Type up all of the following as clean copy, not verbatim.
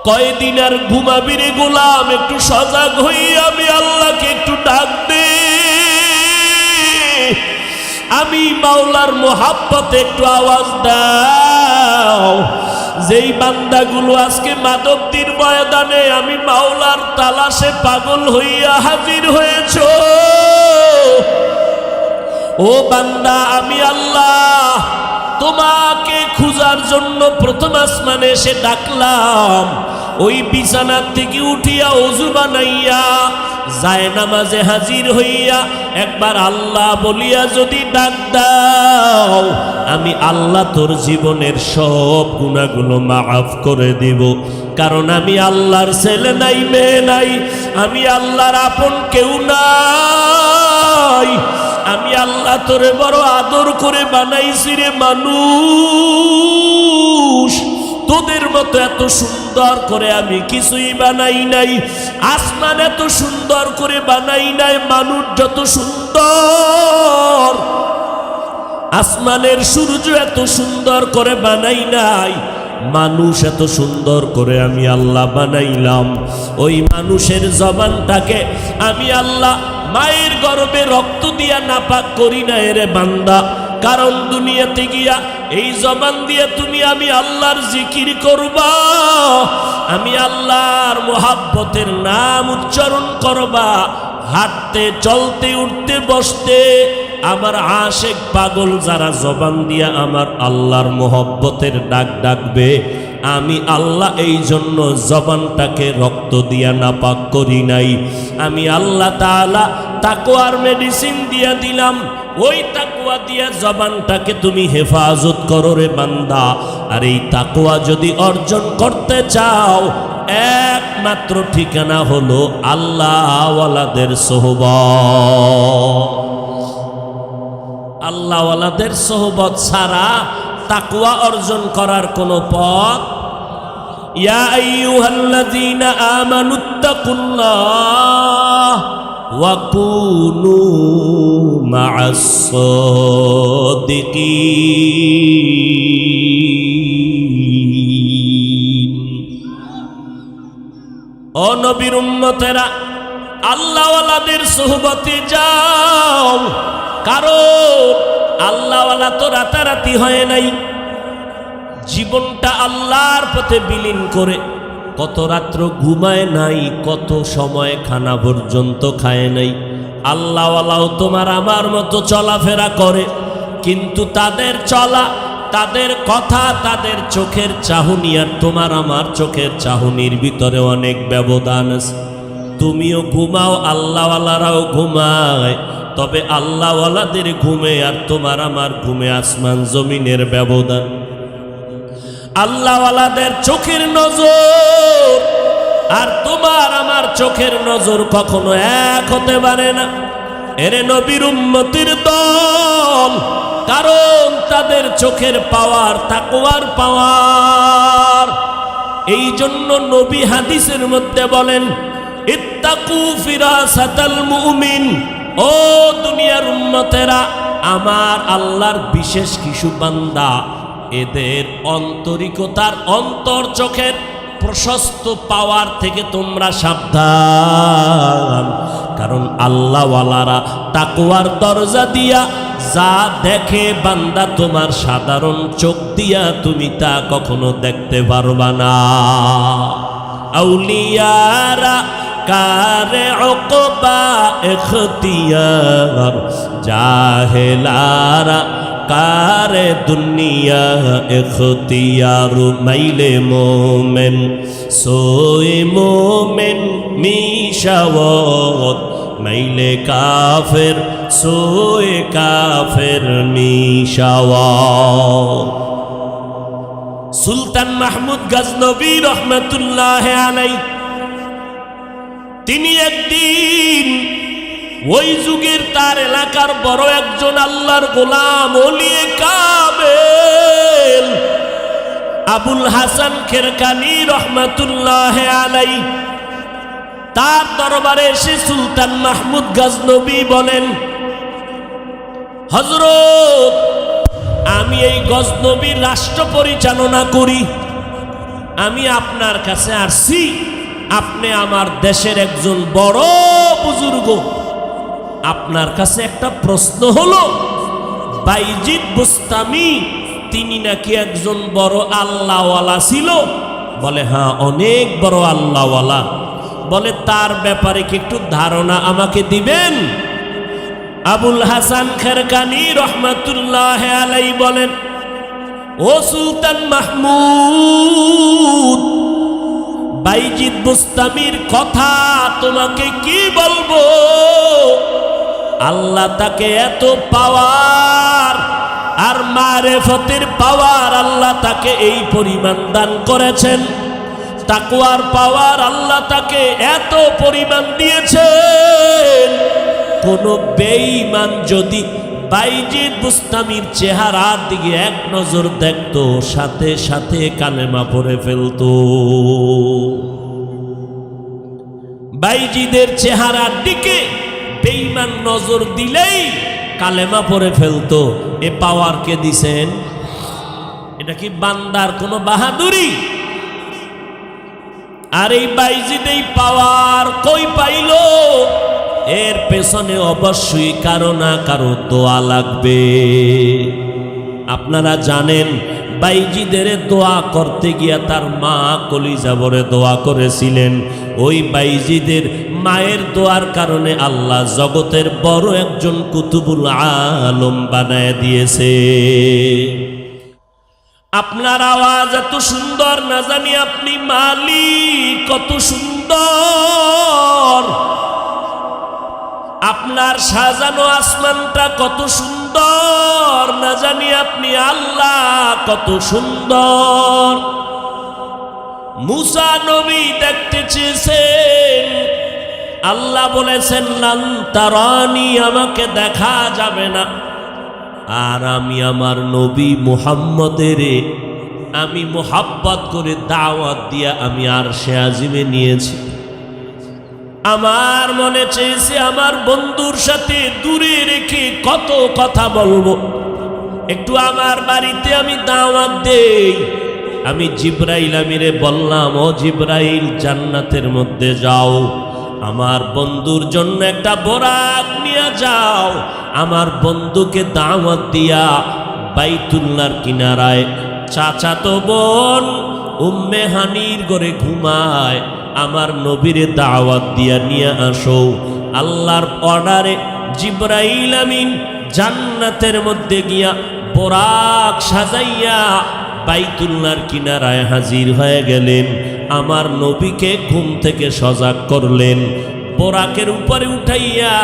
কয়দিন আর ঘুমাবি রে গোলাম? একটু সজাগ হই, আমি আল্লাহকে একটু ডাক দে। আমি মাওলার মোহাব্বতে একটু আওয়াজ দাও। যেই বান্দাগুলো আজকে মাধবদীর ময়দানে আমি মাওলার তালাশে পাগল হইয়া হাজির হয়েছ, ও বান্দা, আমি আল্লাহ তোমাকে খুঁজার জন্য প্রথম আসমানে এসে ডাকলাম। ওই বিছানার থেকে উঠিয়া ওযু বানাইয়া যায় নামাজে হাজির হইয়া একবার আল্লাহ বলিয়া যদি ডাক দাও, আমি আল্লাহ তোর জীবনের সব গুনাহগুলো মাফ করে দিব। কারণ আমি আল্লাহর ছেলে নাই, মেয়ে নাই, আমি আল্লাহর আপন কেউ নাই। আমি আল্লাহ তোরে বড় আদর করে বানাইছি রে মানুষ। তোদের মতো এত সুন্দর করে আমি কিছুই বানাই নাই। আসমান এত সুন্দর করে বানাই নাই, মানুষ যত সুন্দর আসমানের সূর্য এত সুন্দর করে বানাই নাই, মানুষ এত সুন্দর করে আমি আল্লাহ বানাইলাম। ওই মানুষের জবানটাকে আমি আল্লাহ মায়ের গর্ভে রক্ত দিয়া নাপাক করি না রে বান্দা। কারণ দুনিয়াতে গিয়া এই জবান দিয়ে তুমি আমি আল্লাহর জিকির করবা, আমি আল্লাহর মোহাব্বতের নাম উচ্চারণ করবা, হাঁটতে চলতে উঠতে বসতে আমার আশেক পাগল যারা জবান দিয়া আমার আল্লাহর মোহব্বতের ডাক ডাকবে, আমি আল্লাহ এই জন্য জবানটাকে রক্ত দিয়া নাপাক করি নাই। আমি আল্লাহ তাআলা তাকওয়ার মেডিসিন দিয়া দিলাম। ওই তাকওয়া দিয়া জবানটাকে তুমি হেফাজত করো রে বান্দা। আর এই তাকওয়া যদি অর্জন করতে চাও, একমাত্র ঠিকানা হলো আল্লাহওয়ালাদের সোহবত। আল্লাহওয়ালাদের সোহবত ছাড়া তাকওয়া অর্জন করার কোনো পথ। ইয়া আইয়ুহাল্লাযীনা আমানুত্তাকুল্লাহ ওয়া কুনু মা'আস সাদিকিন। ও নবীর উম্মতেরা, আল্লাহওয়ালাদের সোহবতে যাও। কারণ আল্লাহওয়ালা তো রাতারাতি হয় নাই। জীবনটা আল্লাহর পথে বিলীন করে কত রাত্র ঘুমায় নাই, কত সময় খানা পর্যন্ত খায় নাই। আল্লাহওয়ালাও তোমার আমার মতো চলাফেরা করে, কিন্তু তাদের চলা, তাদের কথা, তাদের চোখের চাহনি আর তোমার আমার চোখের চাহনির ভিতরে অনেক ব্যবধান আছে। তুমিও ঘুমাও, আল্লাহওয়ালারাও ঘুমায়, তবে আল্লাহওয়ালাদের ঘুমে আর তোমার আমার ঘুমে আসমান জমিনের ব্যবধান। আল্লাহওয়ালাদের চোখের নজর আর তোমার আমার চোখের নজর কখনো এক হতে পারে না। এরে নবীর উম্মতির দল, কারণ তাদের চোখের পাওয়ার তাকওয়ার পাওয়ার। এই জন্য নবী হাদিসের মধ্যে বলেন, ইত্তাকু ফিরাসাতাল মুমিন। ও দুনিয়ার উম্মতেরা, আমার আল্লাহর বিশেষ কিছু বান্দা, এদের অন্তরিকতার অন্তর চোখের প্রশস্ত পাওয়ার থেকে তোমরা সাবধান। কারণ আল্লাহওয়ালারা তাকওয়ার দরজা দিয়া যা দেখে বান্দা, তোমার সাধারণ চোখ দিয়া তুমি তা কখনো দেখতে পারবা না। আউলিয়ারা কারে উকবা ইখতিয়ার, জাহেলারা কারে দুনিয়া ইখতিয়ার। মাইলে মোমেন সোয়ে মোমেন মিশাওয়াত, মাইলে কাফের সোয়ে কাফের মিশাওয়াত। সুলতান মাহমুদ গজনবী রহমতুল্লাহ আলাইহি, তিনি একদিন ওই যুগের তার এলাকার বড় একজন আল্লাহর গোলাম ওলিয়ে কামেল আবুল হাসান খেরকানি রহমতুল্লাহ আলাইহি, তার দরবারে এসে সুলতান মাহমুদ গজনবী বলেন, হযরত, আমি এই গজনবীর রাষ্ট্র পরিচালনা করি, আমি আপনার কাছে আসছি, আপনি আমার দেশের একজন বড় বুজুর্গ, আপনার কাছে একটা প্রশ্ন হলো, বাইজিদ বুস্তামি তিনি নাকি একজন বড় আল্লাহওয়ালা ছিল? বলে হ্যাঁ, অনেক বড় আল্লাহওয়ালা। বলে তার ব্যাপারে কি একটু ধারণা আমাকে দিবেন? আবুল হাসান খেরকানি রহমাতুল্লাহ আলাইহি বলেন, ও সুলতান মাহমুদ, বাইজিদ বুস্তামির কথা তোমাকে কি বলবো। আল্লাহ তাকে এত পাওয়ার আর মারেফতের পাওয়ার আল্লাহ তাকে এই পরিমাণ দান করেছেন, তাকওয়ার পাওয়ার আল্লাহ তাকে এত পরিমাণ দিয়েছেন, কোন বেঈমান যদি বাইজিদ বুস্তামির চেহারার দিকে এক নজর দেখতো, সাথে সাথে কালেমা পড়ে ফেলতো। বাইজিদের চেহারার দিকে বেঈমান নজর দিলেই কালেমা পড়ে ফেলতো। এ পাওয়ার কে দিছেন? এটা কি বান্দার কোনো বাহাদুরি? আর এই বাইজিদ এই পাওয়ার কই পাইল? এর পেছনে অবশ্যই কারো না কারো দোয়া লাগবে। আপনারা জানেন, বাইজিদের দোয়া করতে গিয়া তার মা কলিজা ভরে দোয়া করেছিলেন। ওই বাইজিদের মায়ের দোয়ার কারণে আল্লাহ জগতের বড় একজন কুতুবুল আলম বানায় দিয়েছে। আপনার আওয়াজ এত সুন্দর, না জানি আপনি মালিক কত সুন্দর, আপনার সাজানো আসমানটা কত সুন্দর, না জানি আপনি আল্লাহ কত সুন্দর। মুসা নবী দেখতে চেয়েছেন, আল্লাহ বলেছেন লান তারানি, আমাকে দেখা যাবে না। আর আমি আমার নবী মুহাম্মদের আমি মোহাব্বত করে দাওয়াত দিয়া আমি আরশে আজিমে নিয়েছি। আমার মনে চেয়েছে আমার বন্ধুর সাথে দূরে রেখে কত কথা বলবো, একটু আমার বাড়িতে আমি দাওয়াত দেই। আমি জিব্রাইল আমিরে বললাম, ও জিব্রাইল, জান্নাতের মধ্যে যাও, আমার বন্ধুর জন্য একটা বোরাক নিয়ে যাও, আমার বন্ধুকে দাওয়াত দিয়া বাইতুল্লাহর কিনারায় চাচাতো বোন উম্মে হানির ঘরে ঘুমায়, আমার নবীরে দাওয়াত দিয়া নিয়ে আসো। আল্লাহর অর্ডারে জিব্রাইল আমিন জান্নাতের মধ্যে গিয়া বোরাক সাজাইয়া বাইতুল্লাহর কিনারায় হাজির হয়ে গেলেন। আমার নবীকে ঘুম থেকে সজাগ করলেন, বোরাকের উপরে উঠাইয়া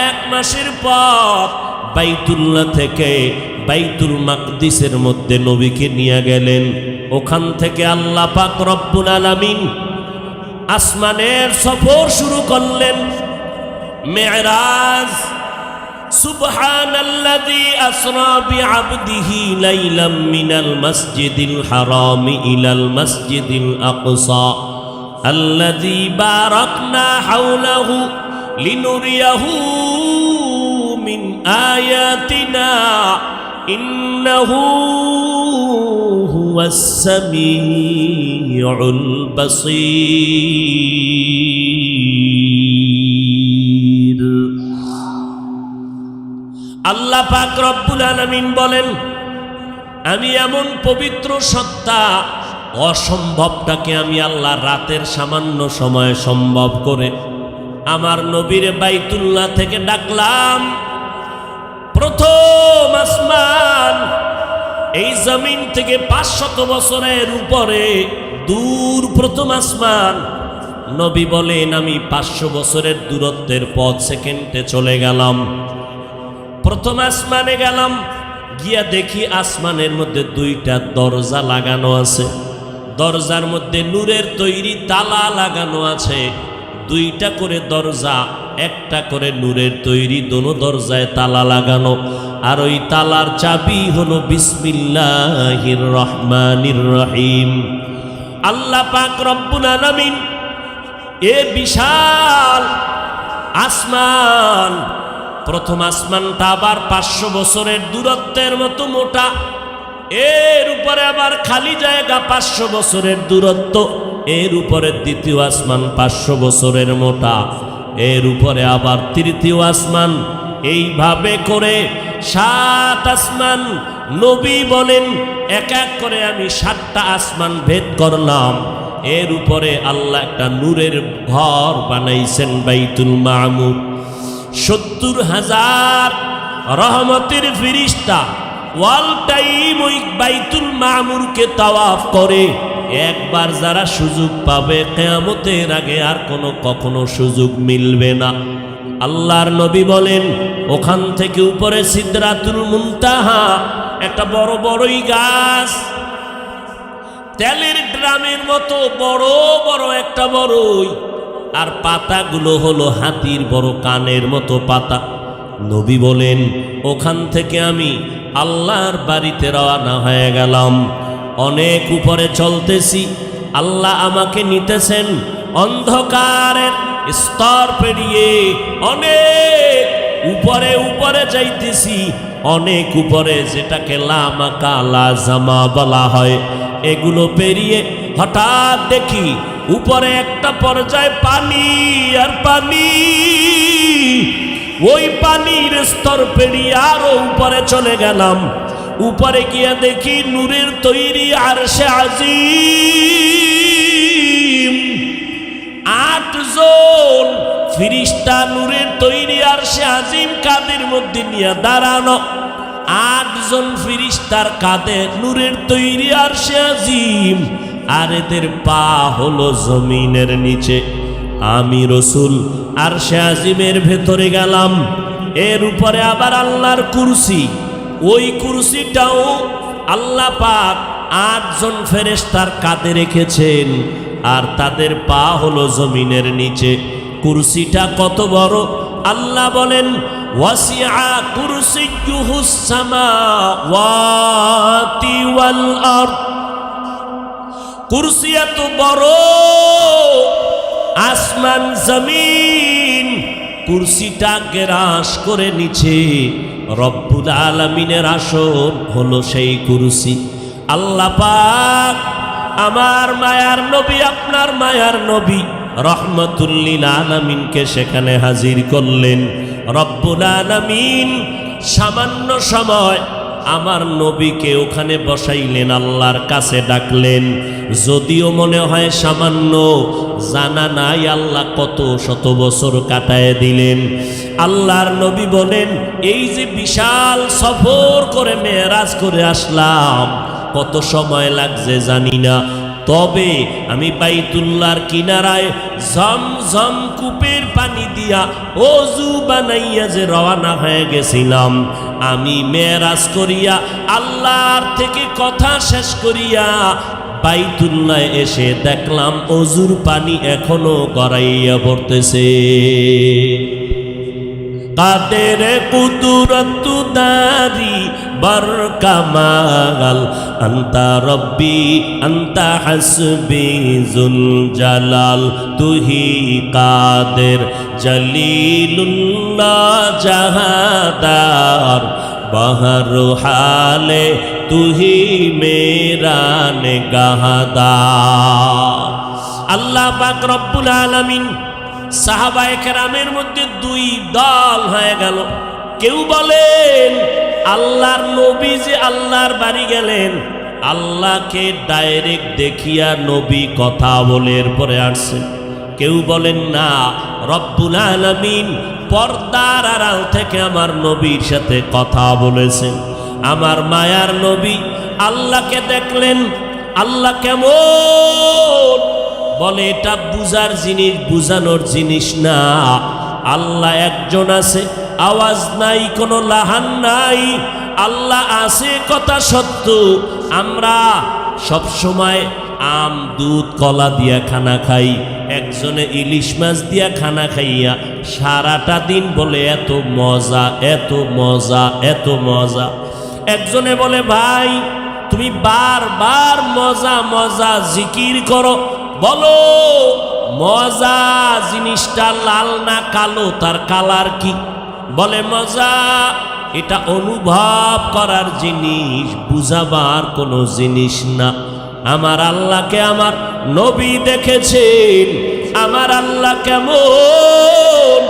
1 মাসের পথ বাইতুল্লাহ থেকে বাইতুল মাকদিসের মধ্যে নবীকে নিয়ে গেলেন। ওখান থেকে আল্লাহ পাক রব্বুল আলামিন আসমানের সফর শুরু করলেন, মেরাজ। সুবহানাল্লাযী আসরা বিআবদিহি লাইলাম মিনাল মাসজিদিল হারামি ইলাল মাসজিদিল আকসা আল্লাযী বারাকনা হাওলাহু লিনুরিয়াহু মিন আয়াতিনা ইন্নাহু হুয়াস সামিউল বাসীর। আল্লাহ পাক রব্বুল আলামিন বলেন, আমি এমন পবিত্র সত্তা, অসম্ভবটাকে আমি আল্লাহ রাতের সামান্য সময় সম্ভব করে আমার নবীরে বাইতুল্লাহ থেকে ডাকলাম। প্রথম আসমান, এই জমিন থেকে 500 বছরের উপরে দূর প্রথম আসমান। নবী বলেন, আমি 500 বছরের দূরত্বের পথ সেকেন্ডে চলে গেলাম। প্রথম আসমানে গেলাম, গিয়া দেখি আসমানের মধ্যে 2টা দরজা লাগানো আছে। দরজার মধ্যে নূরের তৈরি তালা লাগানো আছে। 2টা করে দরজা, একটা করে নূরের তৈরি, দোনো দরজায় তালা লাগানো। আর ওই তালার চাবি হলো বিসমিল্লাহির রহমানির রহিম। আল্লাহ পাক রব্বুল আলামিন এ বিশাল আসমান, প্রথম আসমানটা আবার 500 বছরের দূরত্বের মতো মোটা, এর উপরে আবার খালি জায়গা 500 বছরের দূরত্ব, এর উপরে দ্বিতীয় আসমান 500 বছরের মোটা, এর উপরে আবার তৃতীয় আসমান, এইভাবে করে 7 আসমান। নবী বলেন এক এক করে আমি 7টা আসমান ভেদ করলাম। এর উপরে আল্লাহ একটা নূরের ঘর বানাইছেন বাইতুল মামুর। 70,000 রহমতের ফেরেশতা ওয়াল টাইম ওই বাইতুল মামুরকে তাওয়াফ করে। একবার যারা সুযোগ পাবে কিয়ামতের আগে আর কখনো সুযোগ মিলবে না। আল্লাহর নবী বলেন ওখান থেকে উপরে সিদরাতুল মুনতাহা, একটা বড় বড়ই গাছ, তেলের ড্রামের মতো বড় বড় একটা বড়ই, আর পাতাগুলো হলো হাতির বড় কানের মতো পাতা। নবী বলেন ওখান থেকে আমি আল্লাহর বাড়িতে রওনা হয়ে গেলাম। অনেক উপরে চলতেছি, আল্লাহ আমাকে নিতেছেন অন্ধকারের স্তর পেরিয়ে, অনেক উপরে উপরে যাইতেছি, অনেক উপরে, যেটাকে লামাকা লাজামা বলা হয়। এগুলো পেরিয়ে হঠাৎ দেখি উপরে একটা পর্যায়ে পানি আর পানি। ওই পানির স্তর পেরিয়ে আরো উপরে চলে গেলাম। উপরে গিয়ে দেখি নূরের তৈরি আরশে আজিম। 8 জন ফেরেশতা নূরের তৈরি আরশে আজিম কাঁধের মধ্যে নিয়ে দাঁড়ানো। 8 জন ফেরেশতার কাঁধে নূরের তৈরি আরশে আজিম, আর এদের পা হলো জমিনের নিচে। আমি রসুল আরশে আজিমের ভেতরে গেলাম। এর উপরে আবার আল্লাহর কুরসি, ওই কুরসিটাও আল্লাহ পাক 8 জন ফেরেশতার কাঁধে রেখেছেন, আর তাদের পা হলো জমিনের নিচে। কুরসিটা কত বড় আল্লাহ বলেন ওয়াসিআ কুরসিয়্যুহুস সামাওয়াতি ওয়াল আরদ। কুরসি এত বড়, আসমান জমিন কুরসিটা গ্রাস করে নিচে। রব্বুল আলামিনের আসন হলো সেই কুরসি। আল্লাহ পাক আমার মায়ার নবী, আপনার মায়ার নবী রহমাতুল লিল আলামিনকে সেখানে হাজির করলেন। রব্বুল আলামিন সামান্য সময় আমার নবীকে ওখানে বসাইলেন, আল্লাহর কাছে ডাকলেন। যদিও মনে হয় সামান্য, জানা নাই আল্লাহ কত শত বছর কাটায় দিলেন। আল্লাহর নবী বলেন এই যে বিশাল সফর করে মেরাজ করে আসলাম, কত সময় লাগছে জানি না, তবে আমি বাইতুল্লাহর কিনারায় ঝমঝম কূপের পানি দিয়া ওযু বানাইয়া যে রওনা হয়ে গেছিলাম, আমি মেরাজ করিয়া আল্লাহর থেকে কথা শেষ করিয়া বাইতুল্লাহ এসে দেখলাম ওযুর পানি এখনো গড়াইয়া পড়তেছে। কাদের কুদরত দারি বার কামাল, আন্তা রব্বি আন্তা হাসবি জুল জালাল, তুহি কাদের জলিলুল্লাহ জাহাদার, বাহর হালে তুহি মেরা নেগাহদার। আল্লাহ পাক রব্বুল আলামিন সাহাবায়ে কেরামের মধ্যে 2 দল হয়ে গেল। কেউ বলেন আল্লাহর নবী যে আল্লাহর বাড়ি গেলেন, আল্লাহকে ডাইরেক্ট দেখিয়া নবী কথা বলে এরপরে আসছেন। কেউ বলেন না, রব্বুল আলামিন পর্দার আড়াল থেকে আমার নবীর সাথে কথা বলেছেন। আমার মায়ার নবী আল্লাহকে দেখলেন। আল্লাহ কেমন? বলে এটা বুঝার জিনিস, বুঝানোর জিনিস না। আল্লাহ একজন আছে, আওয়াজ নাই, কোনো লাহান নাই। আল্লাহ আছে কথা সত্য। আমরা সব সময় আম দুধ কলা দিয়া খানা খাই, একজনে ইলিশ মাছ দিয়া খানা খাইয়া সারাটা দিন বলে এত মজা, এত মজা, এত মজা। একজনে বলে ভাই তুমি বারবার মজা মজা জিকির করো, বলো মজা জিনিসটা লাল না কালো, তার কালার কি? বলে মজা এটা অনুভব করার জিনিস, বুঝাবার কোনো জিনিস না। আমার আল্লাহকে আমার নবী দেখেছেন, আমার আল্লাহ কেমন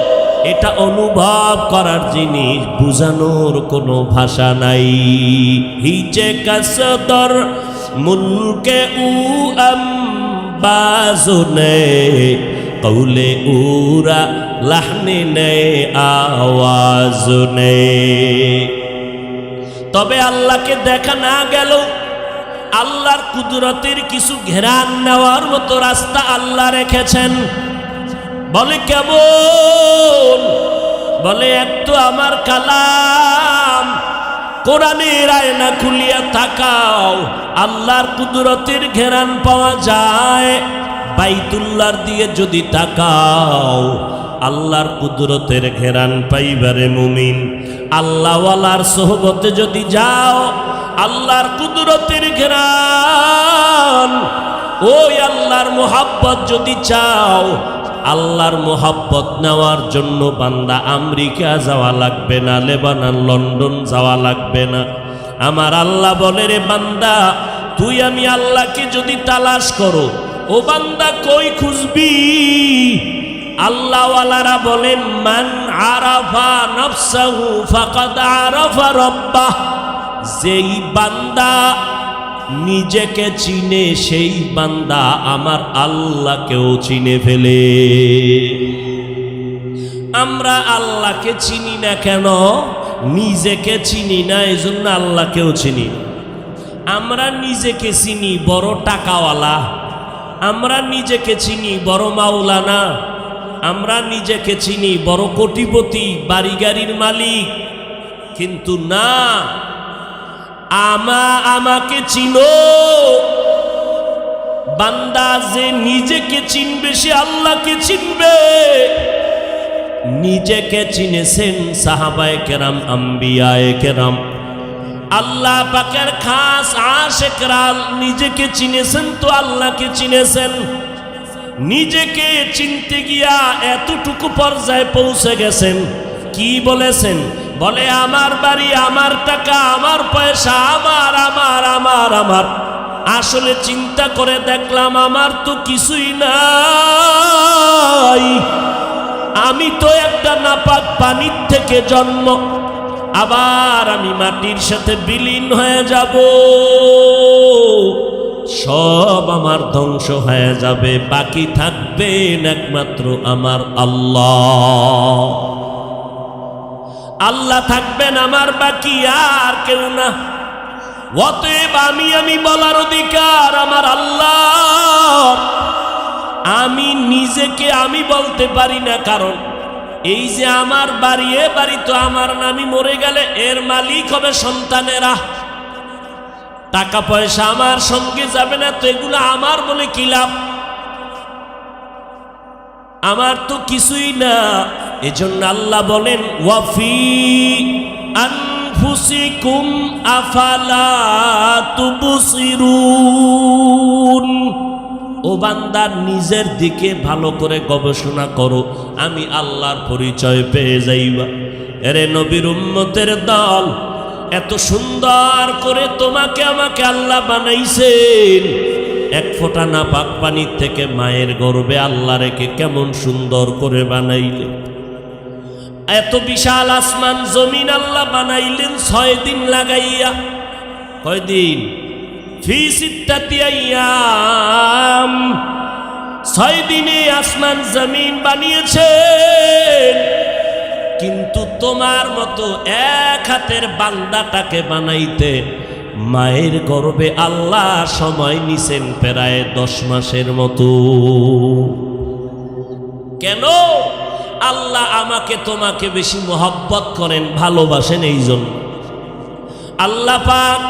এটা অনুভব করার জিনিস, বুঝানোর কোনো ভাষা নাই। হিচে কাসদর মুলকে উ আম্বাজুনে কৌলে উরা লাহনে নে আওয়াজনে। তবে আল্লাহকে দেখা না গেল, আল্লাহর কুদরতের কিছু ঘেরান নেওয়ার মতো রাস্তা আল্লাহ রেখেছেন। বলে কেমন? বলে একটু আমার কালাম কোরআনের আয়না খুলিয়া তাকাও, আল্লাহর কুদরতের ঘেরান পাওয়া যায়। বাইতুল্লাহর দিয়ে যদি তাকাও, আল্লাহর কুদরতের ঘেরান পাইবারে মুমিন। আল্লাহওয়ালার সোহবতে যদি যাও, আল্লাহর কুদরতের ঘেরান, ওই আল্লাহর মোহাব্বত যদি চাও, আল্লাহর মোহাব্বত নেওয়ার জন্য বান্দা আমেরিকা যাওয়া লাগবে না, লেবানন, লন্ডন যাওয়া লাগবে না। আমার আল্লাহ বলে, রে বান্দা, তুই আমি আল্লাহকে যদি তালাশ করো, ও বান্দা কই খুঁজবি? আল্লাহওয়ালারা বলেন, মান আরাফা নফসাহু ফাকাদ আরাফা রাব্বাহ। যেই বান্দা নিজেকে চিনে, সেই বান্দা আমার আল্লাহকেও চিনে ফেলে। আমরা আল্লাহকে চিনি না কেন? নিজেকে চিনি না, এই জন্য আল্লাহকেও চিনি। আমরা নিজেকে চিনি বড় টাকাওয়ালা, আমরা নিজেকে চিনি বড় মাওলানা, আমরা নিজেকে চিনি বড় কোটিপতি, বাড়ি গাড়ির মালিক। কিন্তু না, আমাকে চিনো। বান্দা যে নিজেকে চিনবে, সে আল্লাহকে চিনবে। নিজেকে চিনেছেন সাহাবায়ে কেরাম, আম্বিয়ায়ে কেরাম, আল্লাহ পাকের খাস আশিকরা নিজেকে চিনেছেন তো আল্লাহকে চিনেছেন। নিজেকে চিনতে গিয়া এতটুকু পর্যায়ে পৌঁছে গেছেন, কি বলেছেন? বলে আমার বাড়ি, আমার টাকা, আমার পয়সা, আমার আমার আমার আমার। আসলে চিন্তা করে দেখলাম আমার তো কিছুই নাই। আমি তো একটা নাপাক পানির থেকে জন্ম, আবার আমি মাটির সাথে বিলীন হয়ে যাব। সব আমার ধ্বংস হয়ে যাবে, বাকি থাকবেন একমাত্র আমার আল্লাহ। আল্লাহ থাকবেন আমার, বাকি আর কেউ না। অতএব আমি বলার অধিকার আমার আল্লাহ। আমি নিজেকে আমি বলতে পারি না, কারণ এই যে আমার বাড়ি, এ বাড়ি তো আমার না। আমি মরে গেলে এর মালিক হবে সন্তানেরা। টাকা পয়সা আমার সঙ্গে যাবে না, তো এগুলো আমার বলে কি লাভ? আমার তো কিছুই না। এজন্য আল্লাহ বলেন, ওয়াফি আনফুসিকুম আফালা তুবসিরুন। ও বান্দা, নিজের দিকে ভালো করে গবেষণা করো, আমি আল্লাহর পরিচয় পেয়ে যাইবা। এরে নবীর উম্মতের দল, এত সুন্দর করে তোমাকে আমাকে আল্লাহ বানাইছেন। এক ফোঁটা নাপাক পানির থেকে মায়ের গর্ভে আল্লাহ রেখে কেমন সুন্দর করে বানাইলেন। এত বিশাল আসমান জমিন আল্লাহ বানাইলেন 6 দিন লাগাইয়া। কয়দিন? ফি সিত্তাতি আইয়াম। 6 দিনে আসমান জমিন বানিয়েছেন। কিন্তু তোমার মতো এক হাতের বান্দাটাকে বানাইতে মায়ের গর্ভে আল্লাহ সময় নিছেন প্রায় 10 মাসের মতো। কেন? আল্লাহ আমাকে তোমাকে বেশি মহব্বত করেন, ভালোবাসেন, এই জন্য আল্লাহ পাক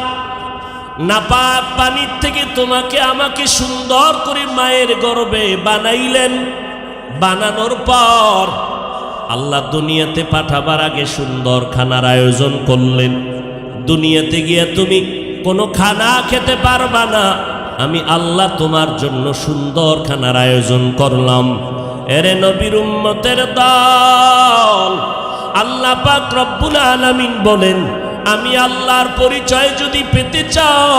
নাপাক পানির থেকে তোমাকে আমাকে সুন্দর করে মায়ের গর্ভে বানাইলেন। বানানোর পর আল্লাহ দুনিয়াতে পাঠাবার আগে সুন্দর খানার আয়োজন করলেন। দুনিয়াতে গিয়ে তুমি কোনো খানা খেতে পারবা না, আমি আল্লাহ তোমার জন্য সুন্দর খানার আয়োজন করলাম। এরে নবীর উম্মতের দল, আল্লাহ পাক রব্বুল আলামিন বলেন, আমি আল্লাহর পরিচয় যদি পেতে চাও,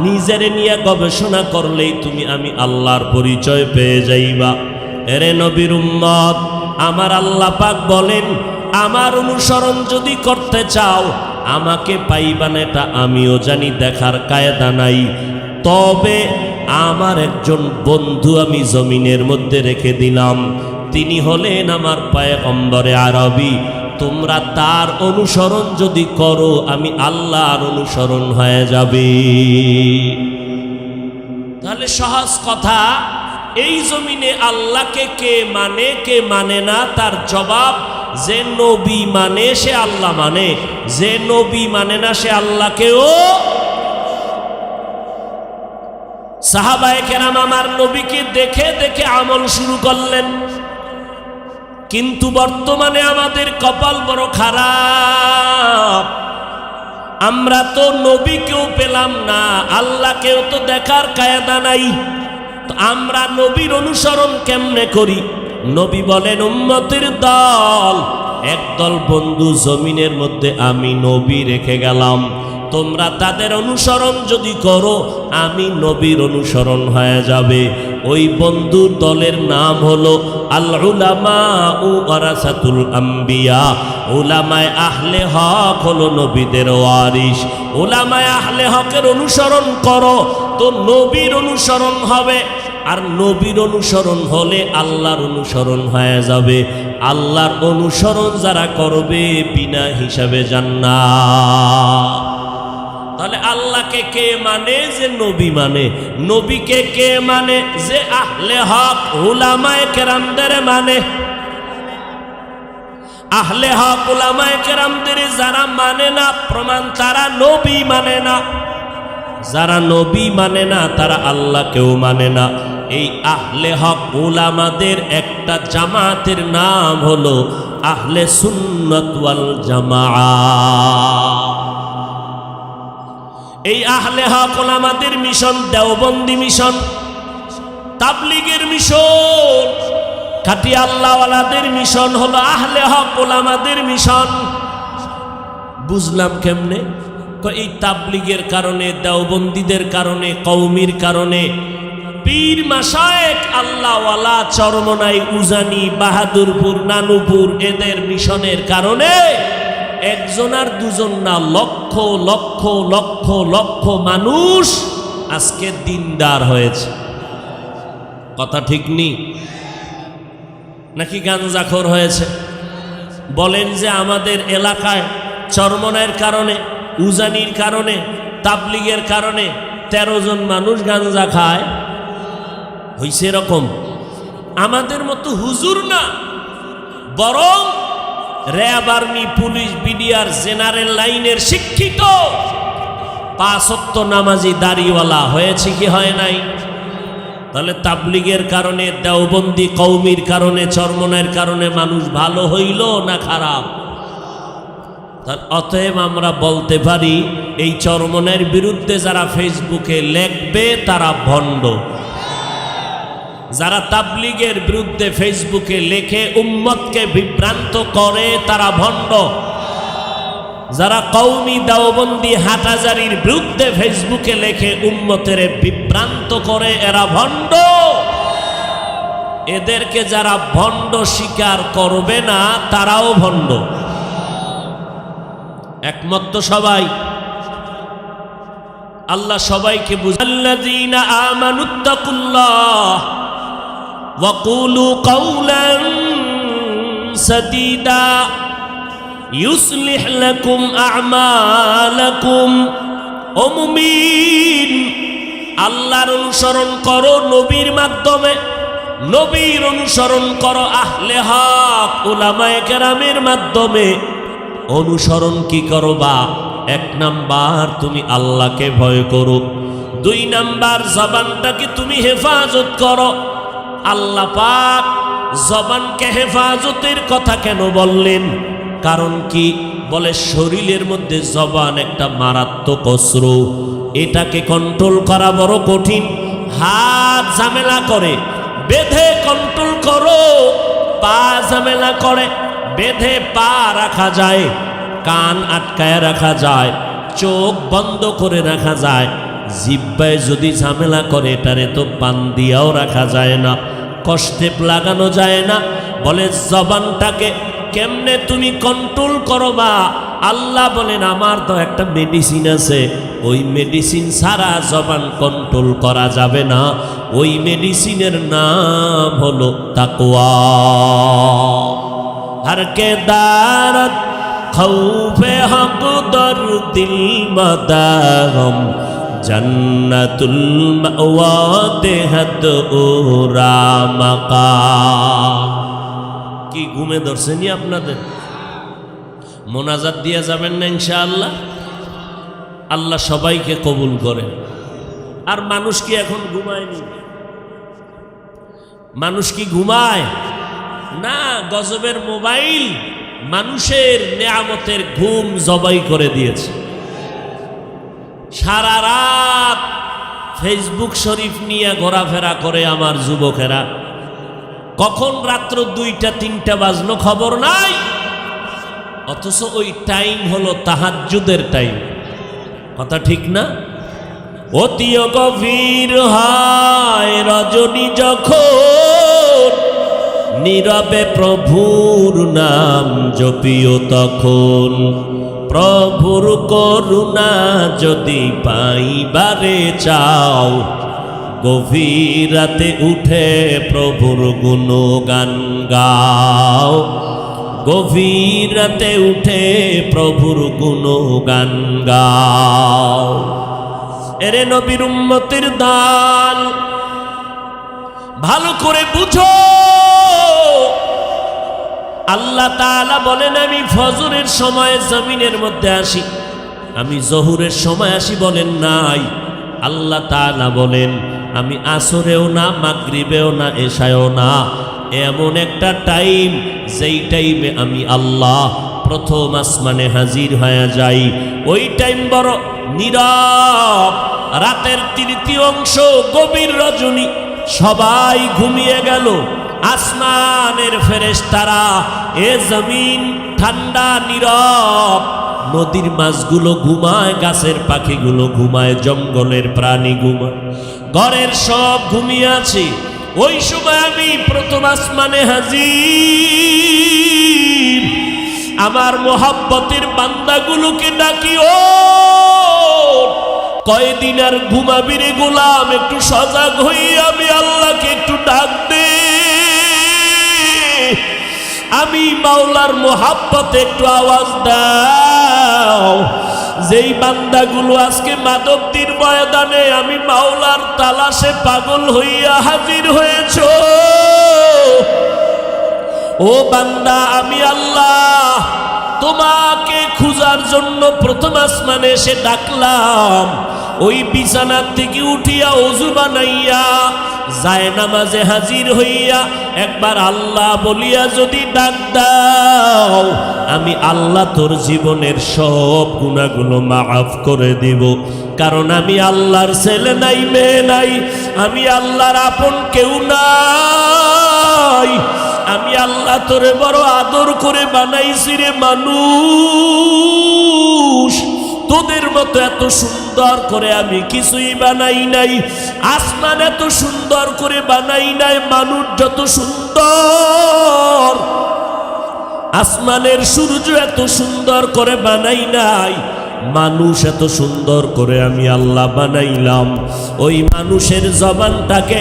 নিজের নিয়ে গবেষণা করলেই তুমি আমি আল্লাহর পরিচয় পেয়ে যাইবা। এরে নবীর উম্মত, আমার আল্লাহ পাক বলেন, আমার অনুসরণ যদি করতে চাও, আমাকে পাইবা না এটা আমিও জানি, দেখার কায়দা নাই। তবে আমার একজন বন্ধু আমি জমিনের মধ্যে রেখে দিলাম, তিনি হলেন আমার পয়গম্বরে আরবী। তোমরা তার অনুসরণ যদি করো, আমি আল্লাহর অনুসরণ হয়ে যাবে। তাহলে সহজ কথা, এই জমিনে আল্লাহকে কে মানে কে মানে না, তার জবাব যে নবী মানে সে আল্লাহ মানে, যে নবী মানে না সে আল্লাহকেও। সাহাবায়ে কেরাম আমার নবীকে দেখে দেখে আমল শুরু করলেন, কিন্তু বর্তমানে আমাদের কপাল বড় খারাপ। আমরা তো নবীকেও পেলাম না, আল্লাহকেও তো দেখার কায়দা নাই। তো আমরা নবীর অনুসরণ কেমনে করি? নবী বলেন, উম্মতের দল, একদল বন্ধু জমিনের মধ্যে আমি নবী রেখে গেলাম, তোমরা তাদের অনুসরণ যদি করো, আমি নবীর অনুসরণ হয়ে যাবে। ওই বন্ধুর দলের নাম হলো আল উলামা ও ওয়ারাসাতুল আম্বিয়া। উলামায়ে আহলে হক হলো নবীদের ওয়ারিস। উলামায়ে আহলে হকের অনুসরণ করো তো নবীর অনুসরণ হবে, আর নবীর অনুসরণ হলে আল্লাহর অনুসরণ হয়ে যাবে। আল্লাহর অনুসরণ যারা করবে বিনা হিসাবে জান্নাত। তাহলে আল্লাহকে কে মানে? যে নবী মানে। নবীকে কে মানে? যে আহলে হক উলামায়ে কেরামদের মানে। আহলে হক উলামায়ে কেরামদের যারা মানে না, প্রমাণ তারা নবী মানে না। যারা নবী মানে না তারা আল্লাহকেও মানে না। এই আহলে হক উলামাদের একটা জামাতের নাম হলো আহলে সুন্নাত ওয়াল জামাআহ। এই আহলে হক ওলামাদের মিশন দেওবন্দি মিশন, তাবলীগের মিশন, খাঁটি আল্লাহওয়ালাদের মিশন হলো আহলে হক ওলামাদের মিশন। বুঝলাম কেমনে? এই তাবলীগের কারণে, দেওবন্দীদের কারণে, কওমির কারণে, পীর মাশায়েখ আল্লাহওয়ালা চরমনাই, উজানি, বাহাদুরপুর, নানুপুর এদের মিশনের কারণে একজন আর দুজন না, লক্ষ লক্ষ লক্ষ লক্ষ মানুষ আজকে দিনদার হয়েছে। কথা ঠিক নি? নাকি গাঞ্জাখোর হয়েছে? বলেন যে আমাদের এলাকায় চরমনাইয়ের কারণে, উজানির কারণে, তাবলীগের কারণে 13 জন মানুষ গাঞ্জা খায়, হইছে এরকম? আমাদের মতো হুজুর না, বরং RAB, army, police, BDR, general লাইনের শিক্ষিত 5 ওয়াক্ত নামাজি দাড়িওয়ালা হয়েছে কি হয় নাই? তাহলে তাবলীগের কারণে, দেওবন্দি কওমির কারণে, চরমনাইয়ের কারণে মানুষ ভালো হইল না খারাপ? অতএব আমরা বলতে পারি, এই চরমনাইয়ের বিরুদ্ধে যারা ফেসবুকে লেখবে তারা ভণ্ড। যারা তাবলীগের বিরুদ্ধে ফেসবুকে লেখে উম্মতকে বিভ্রান্ত করে তারা ভণ্ড। যারা কওমি, দেওবন্দি, হাটহাজারীর বিরুদ্ধে ফেসবুকে লেখে উম্মতের বিভ্রান্ত করে এরা ভণ্ড। এদেরকে যারা ভণ্ড স্বীকার করবে না তারাও ভণ্ড। একমত তো সবাই? আল্লাহ সবাইকে বুঝাল্লাযীনা আমানুত্তাকুল্লাহ وقولوا قولا سديدا يصلح لكم أعمالكم। ও মুমিন, আল্লাহর অনুসরণ করো নবীর মাধ্যমে, নবীর অনুসরণ করো আহলে হক উলামায়ে কেরামের মাধ্যমে। অনুসরণ কি করবা? 1 নাম্বার তুমি আল্লাহকে ভয় করো, 2 নাম্বার জবানটাকে তুমি হেফাজত করো। আল্লাহ পাক জবানকে হেফাজতের কথা কেন বললেন? কারণ কি? বলে শরীরের মধ্যে জবান একটা মারাত্মক অস্ত্র, এটাকে কন্ট্রোল করা বড় কঠিন। হাত ঝামেলা করে, বেঁধে কন্ট্রোল করো, পা ঝামেলা করে, বেঁধে পা রাখা যায়, কান আটকায় রাখা যায়, চোখ বন্ধ করে রাখা যায়। জিহ্বায় যদি ঝামেলা করে এটারে তো পান দিয়াও রাখা যায় না, কষ্টে লাগানো যায় না। বলে জবানটাকে কেমনে তুমি কন্ট্রোল করবা? আল্লাহ বলেন আমার তো একটা মেডিসিন আছে, ওই মেডিসিন ছাড়া জবান কন্ট্রোল করা যাবে না। ওই মেডিসিনের নাম হলো তাকওয়া। हर के दारत खौफे हक दर दिल मदागम जन्नतुल मअवा देहत ओरा मकाम। কি ঘুমে ধরছেনি আপনাদের? মোনাজাত দিয়া যাবেন না ইনশাআল্লাহ? আল্লাহ সবাইকে কবুল করে। আর মানুষ কি এখন ঘুমায়নি? মানুষ কি ঘুমায় না? গজবের মোবাইল মানুষের নেয়ামতের ঘুম জবাই করে দিয়েছে। সারা রাত ফেসবুক শরীফ নিয়ে ঘোরাফেরা করে আমার যুবকেরা। কখন রাত্র 2টা 3টা বাজলো খবর নাই, অথচ ওই টাইম হলো তাহাজ্জুদের টাইম। কথা ঠিক না? অতি গভীর হয় রজনী যখন, নীরবে প্রভুর নাম জপিও তখন। প্রভুর করুণা যদি পাইবারে চাও, গভীর রাতে উঠে প্রভুর গুণগান গাও। গভীর রাতে উঠে প্রভুর গুণগান গাও। এরে নবীর উম্মতের দান, ভালো করে বুঝো। আল্লাহ তাআলা বলেন আমি ফজরের সময় জমিনের মধ্যে আসি, আমি জহুরের সময় আসি বলেন নাই। আল্লাহ তাআলা বলেন আমি আসরেও না, মাগরিবেও না, এশায়ও না, এমন একটা টাইম যেই টাইমে আমি আল্লাহ প্রথম আসমানে হাজির হয়ে যাই। ওই টাইম বড় নীরব, রাতের তৃতীয় অংশ, গভীর রজনী, সবাই ঘুমিয়ে গেল। আসমানের ফেরেশতারা, এ জমিন ঠান্ডা নীরব, নদীর মাছগুলো ঘুমায়, গাছের পাখিগুলো ঘুমায়, জঙ্গলের প্রাণী ঘুমায়, ঘরের সব ঘুমিয়ে আছে। ওই সময় আমি প্রথম আসমানে হাজির, আমার মোহাব্বতের বান্দাগুলোকে ডাকি, ও কয়দিন আর ঘুমাবি রে গোলাম, একটু সজাগ হই, আমি আল্লাহকে একটু ডাক দে। আমি মাওলার মোহাব্বতে একটু আওয়াজ দাও। যেই বান্দাগুলো আজকে মাধবদীর ময়দানে আমি মাওলার তালাশে পাগল হইয়া হাজির হয়েছ, ও বান্দা আমি আল্লাহ তোমাকে খুঁজার জন্য প্রথম আসমানে এসে ডাকলাম। ওই বিছানার থেকে উঠিয়া ওযু বানাইয়া যায় নামাজে হাজির হইয়া একবার আল্লাহ বলিয়া যদি ডাক দাও, আমি আল্লাহ তোর জীবনের সব গুনাহগুলো মাফ করে দিব। কারণ আমি আল্লাহর ছেলে নাই, মেয়ে নাই, আমি আল্লাহর আপন কেউ নাই। আমি আল্লাহ তোরে বড় আদর করে বানাইছি রে মানুষ, তোদের মতো এত সুন্দর করে আমি কিছুই বানাই নাই। আসমান এত সুন্দর করে বানাই নাই, মানুষ যত সুন্দর, আসমানের সূর্য এত সুন্দর করে বানাই নাই, মানুষ এত সুন্দর করে আমি আল্লাহ বানাইলাম। ওই মানুষের জবানটাকে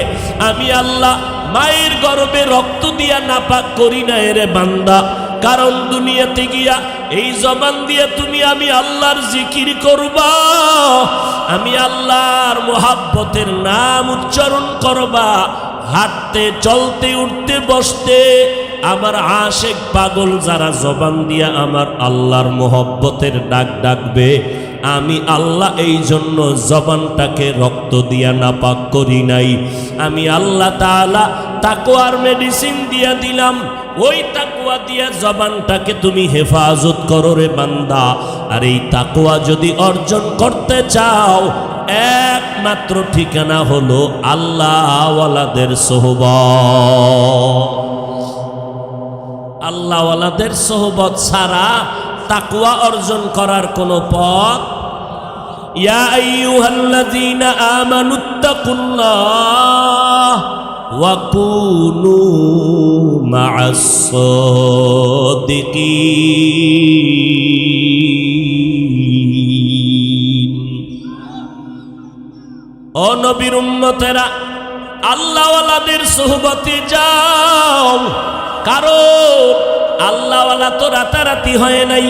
আমি আল্লাহ মায়ের গর্ভে রক্ত দিয়া নাপাক করি না রে বান্দা। কারণ দুনিয়াতে গিয়া এই জবান দিয়ে তুমি আমি আল্লাহর জিকির করবা, আমি আল্লাহর মোহাব্বতের নাম উচ্চারণ করবা, হাঁটতে চলতে উঠতে বসতে আমার আশেক পাগল যারা জবান দিয়া আমার আল্লাহর মোহব্বতের ডাক ডাকবে, আমি আল্লাহ এই জন্য জবানটাকে রক্ত দিয়া নাপাক করি নাই। আমি আল্লাহ তাআলা তাকওয়ার মেডিসিন দিয়া দিলাম, ওই তাকওয়া দিয়া জবানটাকে তুমি হেফাজত করো রে বান্দা। আর এই তাকওয়া যদি অর্জন করতে চাও, একমাত্র ঠিকানা হলো আল্লাহওয়ালাদের সোহবত। আল্লাহওয়ালাদের সোহবত ছাড়া তাকওয়া অর্জন করার কোনো পথ। ইয়া আইয়ুহাল্লাযীনা আমানুত্তাকুল্লাহ ওয়া কুনু মা'আস সাদিকিন। ও নবীর উম্মতেরা, আল্লাহওয়ালাদের সোহবতে যাও, কারণ আল্লাহওয়ালা তো রাতারাতি হয় নাই।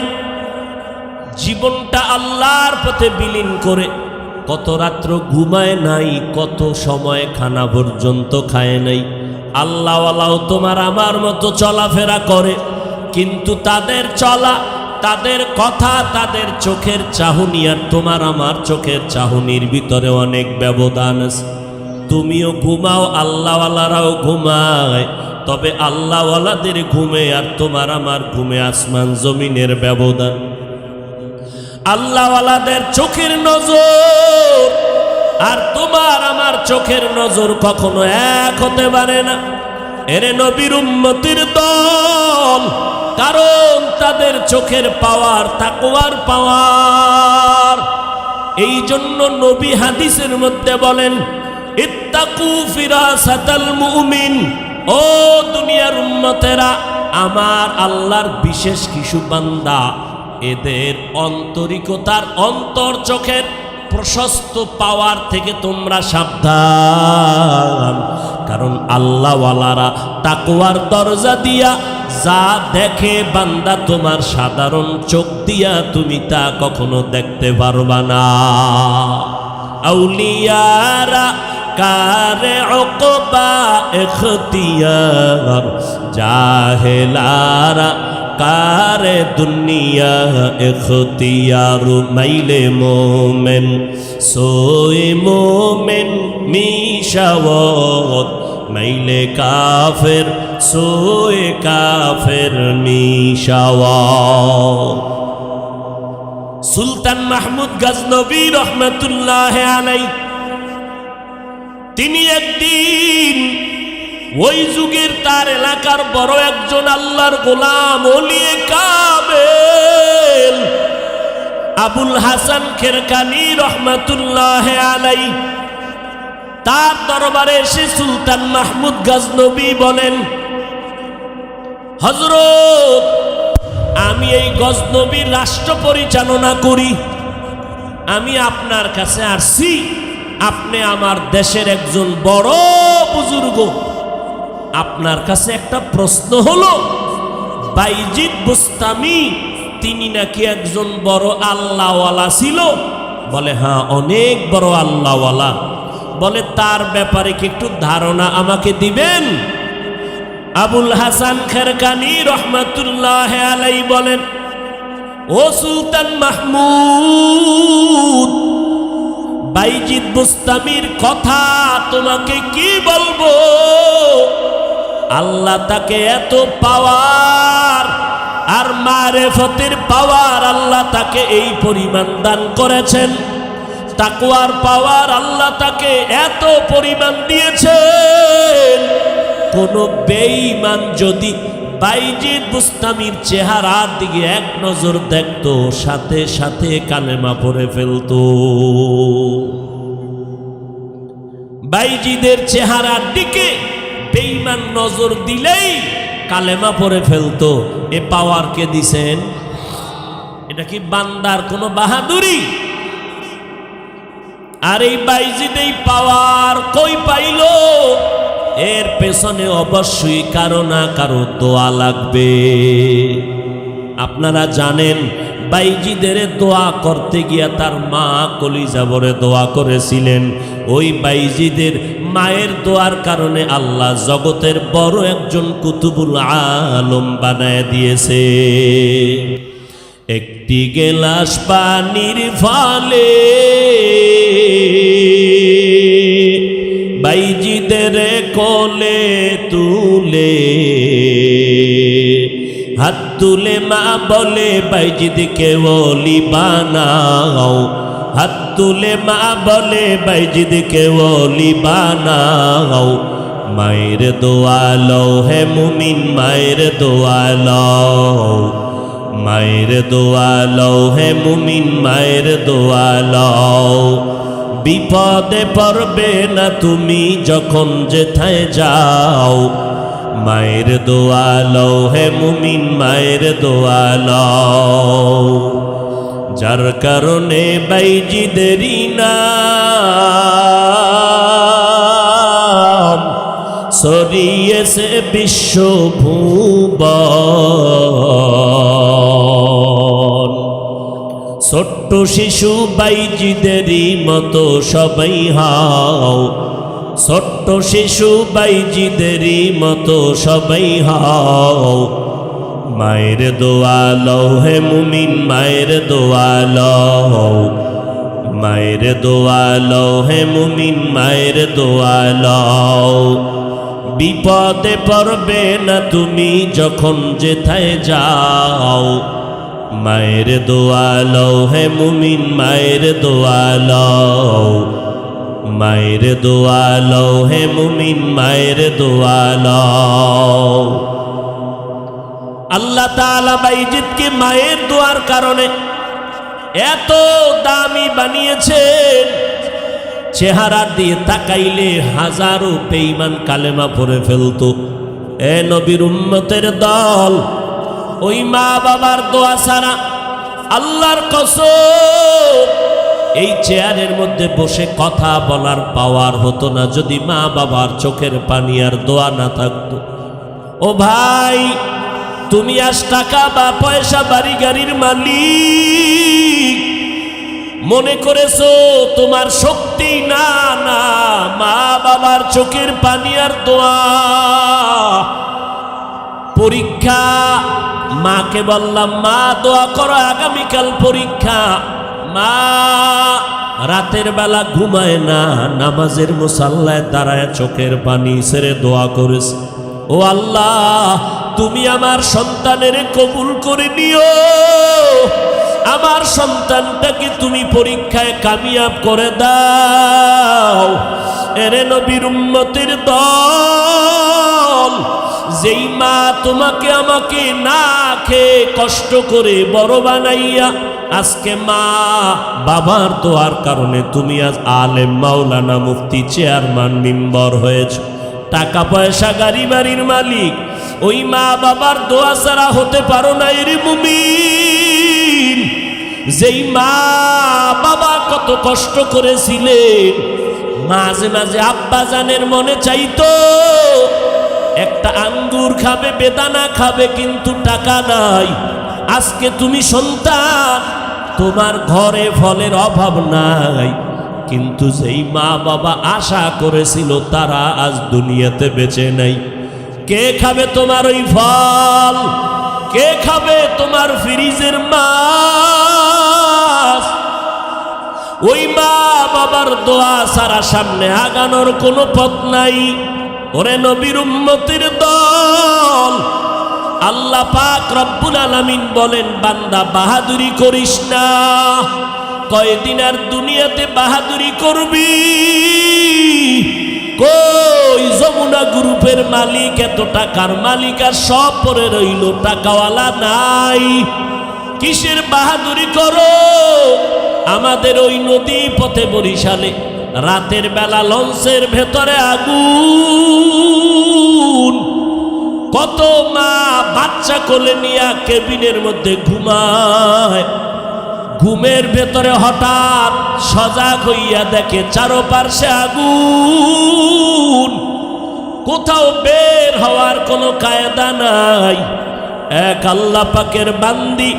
জীবনটা আল্লাহর পথে বিলীন করে কত রাত্র ঘুমায় নাই, কত সময় খানা পর্যন্ত খায় নাই। আল্লাহওয়ালাও তোমার আমার মতো চলাফেরা করে, কিন্তু তাদের চলা, তাদের কথা, তাদের চোখের চাহনি আর তোমার আমার চোখের চাহনির ভিতরে অনেক ব্যবধান আছে। তুমিও ঘুমাও, আল্লাহওয়ালারাও ঘুমায়, তবে আল্লাহওয়ালাদের ঘুমে আর তোমার আমার ঘুমে আসমান জমিনের ব্যবধান। আল্লাহওয়ালাদের চোখের নজর আর তোমার আমার চোখের নজর কখনো এক হতে পারে না। এরে নবীর উম্মতির দল, কারণ তাদের চোখের পাওয়ার তাকওয়ার পাওয়ার। এই জন্য নবী হাদিসের মধ্যে বলেন, ইত্তাকু ফিরাসাতাল মুমিন। ও দুনিয়ার উম্মতেরা, আমার আল্লাহর বিশেষ কিছু বান্দা, এদের অন্তরিকতার অন্তর চোখের প্রশস্ত পাওয়ার থেকে তোমরা সাবধান। কারণ আল্লাহওয়ালারা তাকওয়ার দরজা দিয়া যা দেখে বান্দা, তোমার সাধারণ চোখ দিয়া তুমি তা কখনো দেখতে পারবা না। আউলিয়ারা কারে উকবা ইখতিয়ার, জাহেলারা কারে দুনিয়া ইখতিয়ার। মাইলে মোমেন সোয়ে মোমেন মিশাওয়াত, মাইলে কাফের সোয়ে কাফের মিশাওয়াত। সুলতান মাহমুদ গজনবী রহমতুল্লাহ আলাইহি, তিনি একদিন ওই যুগের তার এলাকার বড় একজন আল্লাহর গোলাম ওলিয়ে কামেল আবুল হাসান খেরকানি রহমতুল্লাহ আলাইহি, তার দরবারে এসে সুলতান মাহমুদ গজনবী বলেন, হযরত, আমি এই গজনবীর রাষ্ট্র পরিচালনা করি, আমি আপনার কাছে আসছি। আপনি আমার দেশের একজন বড় বুজুর্গ, আপনার কাছে একটা প্রশ্ন হলো, বাইজিদ বুস্তামি তিনি নাকি একজন বড় আল্লাহওয়ালা ছিল? বলে হ্যাঁ, অনেক বড় আল্লাহওয়ালা। বলে তার ব্যাপারে কি একটু ধারণা আমাকে দিবেন? আবুল হাসান খেরকানি রহমতুল্লাহ আলাইহি বলেন, ও সুলতান মাহমুদ, বাইজিদ বুস্তামির কথা তোমাকে কি বলবো। আল্লাহ তাকে এত পাওয়ার আর মারেফতের পাওয়ার আল্লাহ তাকে এই পরিমাণ দান করেছেন, তাকওয়ার পাওয়ার আল্লাহ তাকে এত পরিমাণ দিয়েছেন, কোন বেঈমান যদি বাইজিদ বুস্তামির চেহারার দিকে এক নজর দেখতো, সাথে সাথে কালেমা পড়ে ফেলতো। বাইজিদের চেহারার দিকে বেঈমান নজর দিলেই কালেমা পড়ে ফেলতো। এ পাওয়ার কে দিছেন? এটা কি বান্দার কোনো বাহাদুরি? আর এই বাইজিদ এই পাওয়ার কই পাইল? এর পেছনে অবশ্যই কারো না কারো দোয়া লাগবে। আপনারা জানেন, বাইজিদের দোয়া করতে গিয়া তার মা কলিজা ভরে দোয়া করেছিলেন। ওই বাইজিদের মায়ের দোয়ার কারণে আল্লাহ জগতের বড় একজন কুতুবুল আলম বানায় দিয়েছে। একটি গেলাস পানির ফলে বাইজিদের কোলে তুলে, হাত তুলে মা বলে বাইজিদকে ওলি বানাও, হাত তুলে মা বলে বাইজিদকে ওলি বানাও। মায়ের দোয়া লও হে মুমিন মায়ের দোয়া লও, মায়ের দোয়া লও হে মুমিন মায়ের দোয়া লও। বিপদে পড়বে না তুমি যখন যেথায় যাও, মায়ের দোয়া লও হে মুমিন মায়ের দোয়া লও। যার কারণে বাইজিদেরই নাম ছড়িয়েছে বিশ্বভুবন। ছোট্ট শিশু বাইজিদেরই মতো সবাই হও, ছোট্ট শিশু বাইজিদেরই মতো সবাই হও। মায়ের দোয়া লও হে মুমিন মায়ের দোয়া লও, মায়ের দোয়া লও হে মুমিন মায়ের দোয়া লও। বিপদে পড়বে না তুমি যখন যেথায় যাও, মায়ের দোয়া লও হে মুমিন মায়ের দোয়া লও, মায়ের দোয়া লও হে মুমিন মায়ের দোয়া লও। আল্লাহ তাআলা বাইজিদকে মায়ের দোয়ার কারণে এত দামি বানিয়েছেন, চেহারা দিয়ে তাকাইলে হাজারো বেঈমান কালেমা পড়ে ফেলতো। এ নবীর উম্মতের দল, ওই মা বাবার দোয়া ছাড়া আল্লাহর কসম এই চেয়ারের মধ্যে বসে কথা বলার পাওয়ার হতো না যদি মা বাবার চোখের পানি আর দোয়া না থাকতো। ও ভাই, তুমি আজ টাকা বা পয়সা বাড়ি গাড়ির মালিক মনে করেছো তোমার শক্তি, না না, মা বাবার চোখের পানি আর দোয়া। পরীক্ষা, মাকে বললাম মা দোয়া করো আগামীকাল পরীক্ষা। মা রাতের বেলা ঘুমায় না, নামাজের মুসাল্লায় দাঁড়ায় চোখের পানি ছেড়ে দোয়া করেছে, ও আল্লাহ তুমি আমার সন্তানের কবুল করে নিও, আমার সন্তানটাকে তুমি পরীক্ষায় কামিয়াব করে দাও। এরে নবীর উম্মতের দল, যেই মা তোমাকে আমাকে না খেয়ে কষ্ট করে বড় বানাইয়া আজকে মা বাবার দোয়ার কারণে তুমি আজ আলেম মাওলানা মুফতি চেয়ারম্যান মেম্বার হয়েছ, টাকা পয়সা গাড়ি বাড়ির মালিক, ওই মা বাবার দোয়া ছাড়া হতে পারো না। এর মুমিন, যেই মা বাবা কত কষ্ট করেছিলেন, মাঝে মাঝে আব্বা জানের মনে চাইতো একটা আঙ্গুর খাবে, বেদানা খাবে, কিন্তু টাকা নাই। আজকে তুমি সন্তান, তোমার ঘরে ফলের অভাব নাই, কিন্তু যেই মা বাবা আশা করেছিল তারা আজ দুনিয়াতে বেঁচে নাই। কে খাবে তোমার ওই ফল? কে খাবে তোমার ফ্রিজের মাছ? ওই মা বাবার দোয়া ছাড়া সামনে আগানোর কোনো পথ নাই। ওরে নবীর উম্মতের দল, আল্লাহ পাক রব্বুল আলামিন বলেন, বান্দা বাহাদুরি করিস না। কয়দিন আর দুনিয়াতে বাহাদুরি করবি? কই যমুনা গ্রুপের মালিক, এত টাকার মালিক, আর সব পরে রইল, টাকাওয়ালা নাই। কিসের বাহাদুরি করো? আমাদের ওই নদী পথে বরিশালে রাতের বেলা লঞ্চের ভেতরে আগুন, কত মা বাচ্চা কোলে নিয়ে কেবিনের মধ্যে ঘুমায়। ঘুমের ভেতরে হঠাৎ সজাগ হইয়া দেখে চারপাশে আগুন, কোথাও বের হওয়ার কোনো কায়দা নাই। এক আল্লাহ পাকের বান্দি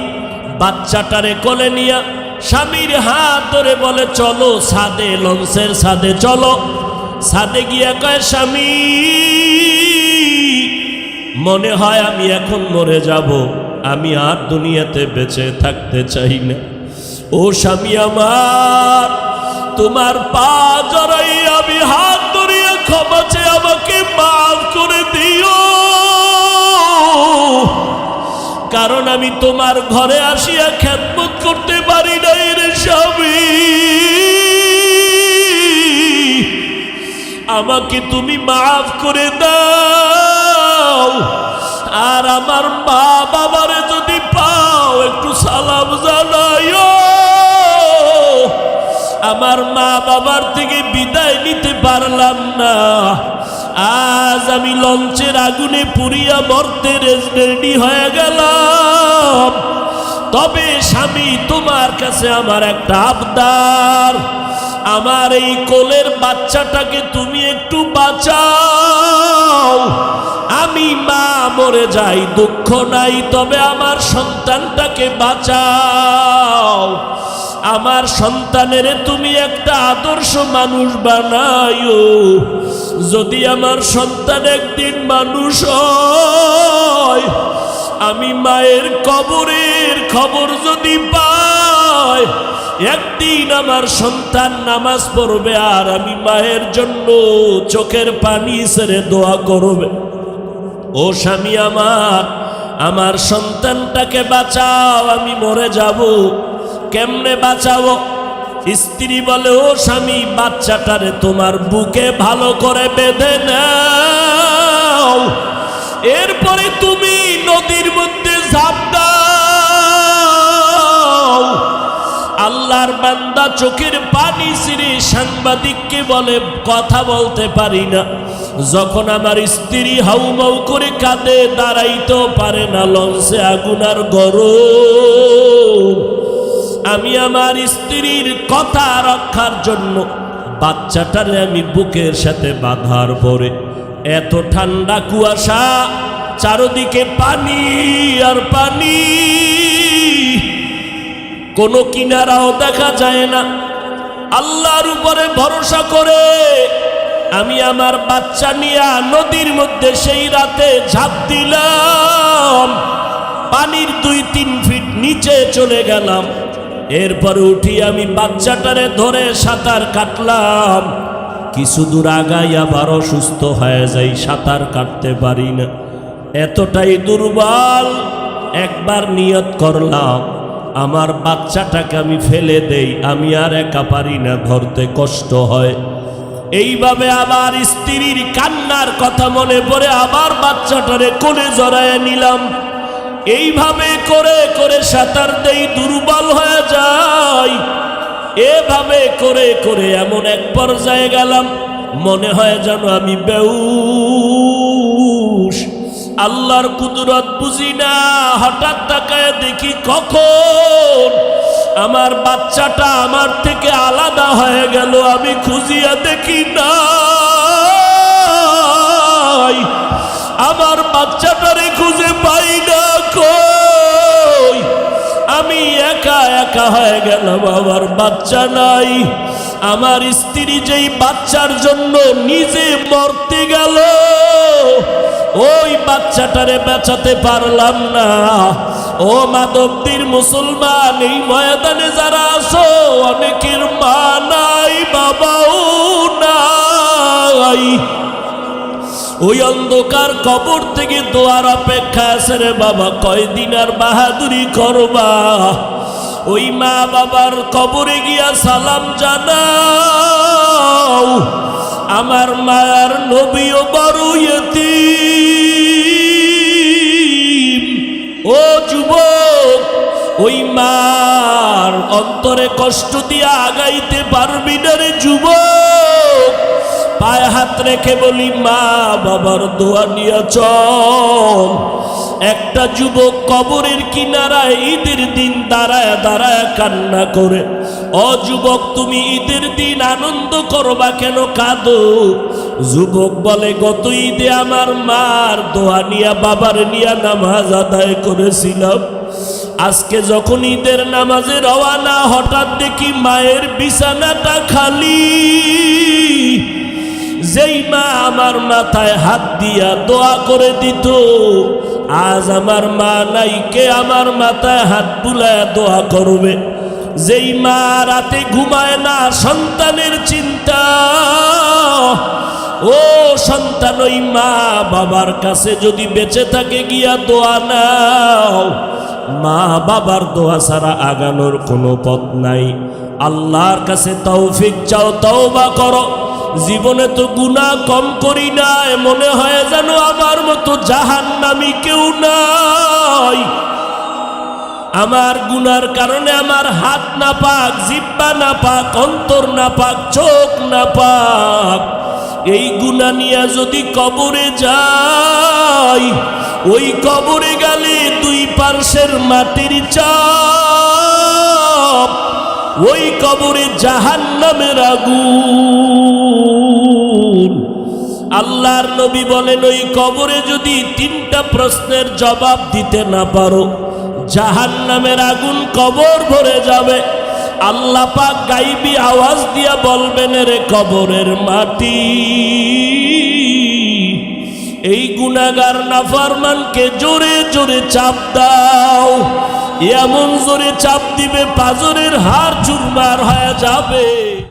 বাচ্চাটারে কোলে নিয়া স্বামীর হাত ধরে বলে, চলো ছাদে, লঞ্চের ছাদে চলো। ছাদে গিয়া কয়, স্বামী মনে হয় আমি এখন মরে যাব, আমি আর দুনিয়াতে বেঁচে থাকতে চাই না। ও স্বামী আমার, তোমার পা জড়াই আমি হাত ধরিয়া ক্ষমা চেয়ে আমাকে মাফ করে দিও, কারণ আমি তোমার ঘরে আসিয়া খেদমত করতে পারি নাই রে স্বামী। আমাকে তুমি মাফ করে দাও। আর আমার মা বাবারে যদি পাও একটু সালাম জানাইও। আমার মা বাবার থেকে বিদায় নিতে পারলাম না, আজ আমি লঞ্চের আগুনে পুড়িয়া মরতে রেডি হয়ে গেলাম। তবে স্বামী, তোমার কাছে আমার একটা আবদার, আমার এই কোলের বাচ্চাটাকে তুমি একটু বাঁচাও। আমি মা মরে যাই দুঃখ নাই, তবে আমার সন্তানটাকে বাঁচাও। আমার সন্তানের তুমি একটা আদর্শ মানুষ বানাইও। যদি আমার সন্তান একদিন মানুষ হয়, আমি মায়ের কবরের খবর যদি পাই, একদিন আমার সন্তান নামাজ পড়বে আর আমি মায়ের জন্য চোখের পানি ছেড়ে দোয়া করবে। ও স্বামী আমার সন্তানটাকে বাঁচাও, আমি মরে যাব। কেমনে বাঁচাবো? স্ত্রী বলে, ও স্বামী, বাচ্চাটারে তোমার বুকে ভালো করে বেঁধে নাও, এরপরে তুমি নদীর মধ্যে ঝাঁপ দাও। আল্লাহর বান্দা চোখের পানি ছিঁড়ে সাংবাদিককে বলে, কথা বলতে পারি না। যখন আমার স্ত্রী হাউমাউ করে কাঁদে, দাঁড়াইতেও পারে না, লঞ্চে আগুন আর গরম। আমি আমার স্ত্রীর কথা রক্ষার জন্য বাচ্চাটারে আমি বুকের সাথে বাঁধার পরে, এত ঠান্ডা কুয়াশা, চারদিকে পানি আর পানি, কোনো কিনারাও দেখা যায় না। আল্লাহর উপরে ভরসা করে আমি আমার বাচ্চা নিয়ে নদীর মধ্যে সেই রাতে ঝাঁপ দিলাম। পানির 2-3 ফিট নিচে চলে গেলাম। এরপরে উঠি আমি বাচ্চাটারে ধরে সাঁতার কাটলাম। কিছু দূর আগাই আবার অসুস্থ হয়ে যাই, সাঁতার কাটতে পারি না, এতটাই দুর্বল। একবার নিয়ত করলাম, আমার বাচ্চাটাকে আমি ফেলে দেই, আমি আর একা পারি না, ধরতে কষ্ট হয়। এইভাবে আবার স্ত্রীর কান্নার কথা মনে পড়ে আবার বাচ্চাটারে কোলে জড়ায় নিলাম। এইভাবে করে করে সাঁতার দেই, দুর্বল হয়ে যাই। এভাবে করে করে এমন এক পর্যায়ে গেলাম, মনে হয় যেন আমি বেহুশ। আল্লাহর কুদরত বুঝি না, হঠাৎ তাকায় দেখি কখন আমার বাচ্চাটা আমার থেকে আলাদা হয়ে গেল। আমি খুঁজিয়া দেখি না, আমার বাচ্চাটারে খুঁজে পাই না। কই, আমি একা একা হয়ে গেলাম, আমার বাচ্চা নাই। আমার স্ত্রী যেই বাচ্চার জন্য নিজে মরতে গেল, ওই বাচ্চাটারে বাঁচাতে পারলাম না। ও মাধবদীর মুসলমান, এই ময়দানে যারা আছো, অনেকের মা নাই, বাবাও নাই। ওই অন্ধকার কবর থেকে দোয়ার অপেক্ষা আছে রে বাবা, কয়দিন আর বাহাদুরি করবা? ওই মা বাবার কবরে গিয়া সালাম জানাও। আমার মায়ার নবীও বড় ইয়তীম। ও যুবক, ওই মার অন্তরে কষ্ট দিয়া আগাইতে পারবি না রে যুবক। পায়ে হাত রেখে বলি, মা বাবার দোয়া নিয়ে চল। একটা যুবক কবরের কিনারায় ঈদের দিন দাঁড়ায় দাঁড়ায় কান্না করে। ও যুবক, তুমি ঈদের দিন আনন্দ করবা কেন, কাঁদো? যুবক বলে, গত ঈদে আমার মার দোয়া নিয়া বাবার নিয়া নামাজ আদায় করেছিলাম। আজকে যখন ঈদের নামাজে রওয়ানা, হঠাৎ দেখি মায়ের বিছানাটা খালি। যেই মা আমার মাথায় হাত দিয়া দোয়া করে দিত, আজ আমার মা নাই, কে আমার মাথায় হাত বুলায় দোয়া করবে? যেই মা রাতে ঘুমায় না, সন্তানের চিন্তা। ও সন্তান, ওই মা বাবার কাছে যদি বেঁচে থাকে গিয়া দোয়া নাও। মা বাবার দোয়া ছাড়া আগানোর কোনো পথ নাই। আল্লাহর কাছে তৌফিক চাও, তওবা করো। জীবনে তো গুনাহ কম করি না, মনে হয় যেন আমার মতো জাহান্নামী কেউ নাই। আমার গুনার কারণে আমার হাত না পাক, জিহ্বা না পাক, অন্তর না পাক, চোখ না পাক। এই গুনাহ নিয়ে যদি কবরে যাই, ওই কবরে গেলে দুই পার্শ্বের মাটির চাপ, ওই কবরে জাহান্নামের আগুন। আল্লাহর নবী বলেন, ওই কবরে যদি তিনটা প্রশ্নের জবাব দিতে না পারো, জাহান্নামের আগুন কবর ভরে যাবে। আল্লাহ পাক গাইবি আওয়াজ দিয়া বলবেন, রে কবরের মাটি, এই গুনাহগার নাফরমানকে জোরে জোরে চাপ দাও। এমন জোরে চাপ দিবে পাঁজরের হাড় চুরমার হয়ে যাবে।